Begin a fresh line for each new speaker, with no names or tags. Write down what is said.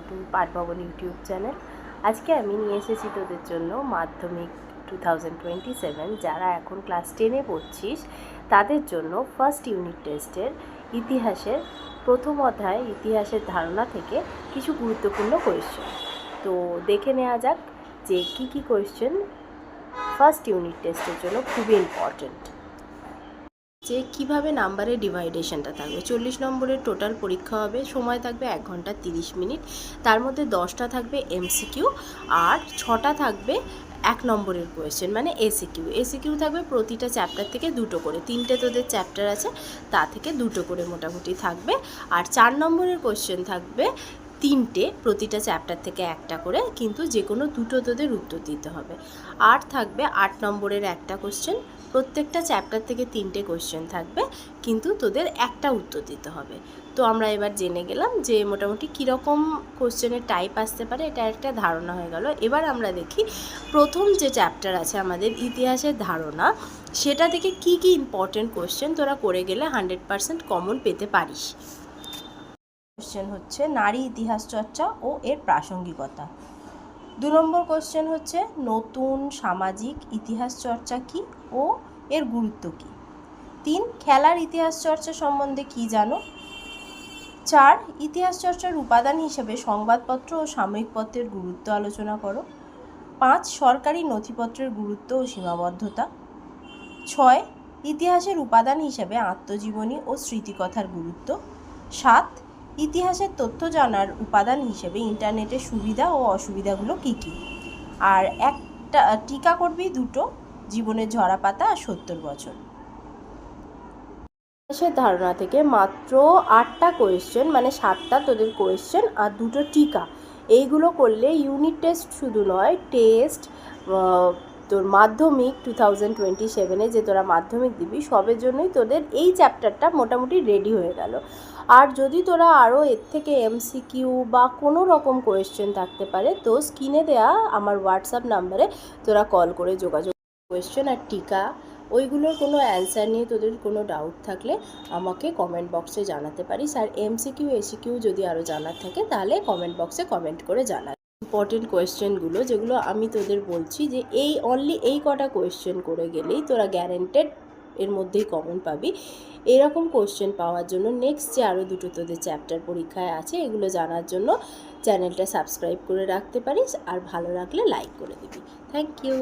Two Patha Bhavan YouTube channel. আজকে আমি নিয়ে এসেছি তোদের জন্য মাধ্যমিক 2027 যারা এখন ক্লাস 10-এ পড়ছিস তাদের জন্য ফার্স্ট ইউনিট টেস্টের ইতিহাসের প্রথম অধ্যায় ইতিহাসের ধারণা থেকে কিছু গুরুত্বপূর্ণ কোয়েশ্চেন। তো দেখে নেওয়া যাক যে কী কোয়েশ্চেন ফার্স্ট ইউনিট টেস্টের জন্য খুবই ইম্পর্ট্যান্ট। যে কীভাবে নাম্বারের ডিভাইডেশনটা থাকবে। 40 নম্বরের টোটাল পরীক্ষা হবে, সময় থাকবে 1 ঘন্টা 30 মিনিট। তার মধ্যে 10টা থাকবে এমসিকিউ আর 6টা থাকবে 1 নম্বরের কোয়েশ্চেন মানে এসিকিউ থাকবে প্রতিটা চ্যাপ্টার থেকে 2টো করে। 3টে তোদের চ্যাপ্টার আছে, তা থেকে 2টো করে মোটামুটি থাকবে। আর 4 নম্বরের কোয়েশ্চেন থাকবে 3টে, প্রতিটা চ্যাপ্টার থেকে 1টা করে, কিন্তু যে কোনো 2টো তোদের উত্তর দিতে হবে। আর থাকবে 8 নম্বরের একটা কোয়েশ্চেন, প্রত্যেকটা চ্যাপ্টার থেকে 3টে কোয়েশ্চেন থাকবে, কিন্তু তোদের একটা উত্তর দিতে হবে। তো আমরা এবার জেনে গেলাম যে মোটামুটি কীরকম কোয়েশ্চেনের টাইপ আসতে পারে, এটা একটা ধারণা হয়ে গেল। এবার আমরা দেখি প্রথম যে চ্যাপ্টার আছে আমাদের ইতিহাসের ধারণা, সেটা থেকে কি ইম্পর্টেন্ট কোয়েশ্চেন তোরা করে গেলে 100% কমন পেতে পারিস। কোয়েশ্চেন হচ্ছে নারী ইতিহাস চর্চা ও এর প্রাসঙ্গিকতা। 2 নম্বর কোয়েশ্চেন হচ্ছে নতুন সামাজিক ইতিহাস চর্চা কী ও এর গুরুত্ব কী। 3 খেলার ইতিহাস চর্চা সম্বন্ধে কী জানো। 4 ইতিহাস চর্চার উপাদান হিসেবে সংবাদপত্র ও সাময়িক পত্রের গুরুত্ব আলোচনা করো। 5 সরকারি নথিপত্রের গুরুত্ব ও সীমাবদ্ধতা। 6 ইতিহাসের উপাদান হিসেবে আত্মজীবনী ও স্মৃতিকথার গুরুত্ব। 7 ইতিহাসের তথ্য জানার উপাদান হিসেবে ইন্টারনেটের সুবিধা ও অসুবিধাগুলো কী কী। আর একটা টিকা করবি 2টো, জীবনের ঝরাপাতা আর 70 বছর। ইতিহাসের ধারণা থেকে মাত্র 8টা কোয়েশ্চেন মানে 7টা তোদের কোয়েশ্চেন আর 2টো টিকা, এইগুলো করলে ইউনিট টেস্ট শুধু নয়, টেস্ট তোর মাধ্যমিক 2027-এ যে তোরা মাধ্যমিক দিবি সবের জন্যই তোদের এই চ্যাপ্টারটা মোটামুটি রেডি হয়ে গেল। আর যদি তোরা আরও এর থেকে এমসিকিউ বা কোনো রকম কোয়েশ্চেন থাকতে পারে, তো স্ক্রিনে দেওয়া আমার হোয়াটসঅ্যাপ নাম্বারে তোরা কল করে যোগাযোগ। কোয়েশ্চেন আর টিকা ওইগুলোর কোনো অ্যান্সার নিয়ে তোদের কোনো ডাউট থাকলে আমাকে কমেন্ট বক্সে জানাতে পারিস। আর এমসিকিউ এসিকিউ যদি আরও জানার থাকে তাহলে কমেন্ট বক্সে কমেন্ট করে জানা। ইম্পর্টেন্ট কোয়েশ্চেনগুলো যেগুলো আমি তোদের বলছি যে এই কটা কোয়েশ্চেন করে গেলেই তোরা গ্যারেন্টেড এর মধ্যেই কমন পাবি। এরকম কোয়েশ্চেন পাওয়ার জন্য নেক্সট যে আরও 2টো তোদের চ্যাপ্টার পরীক্ষায় আছে, এগুলো জানার জন্য চ্যানেলটা সাবস্ক্রাইব করে রাখতে পারিস। আর ভালো লাগলে লাইক করে দিবি। Thank you.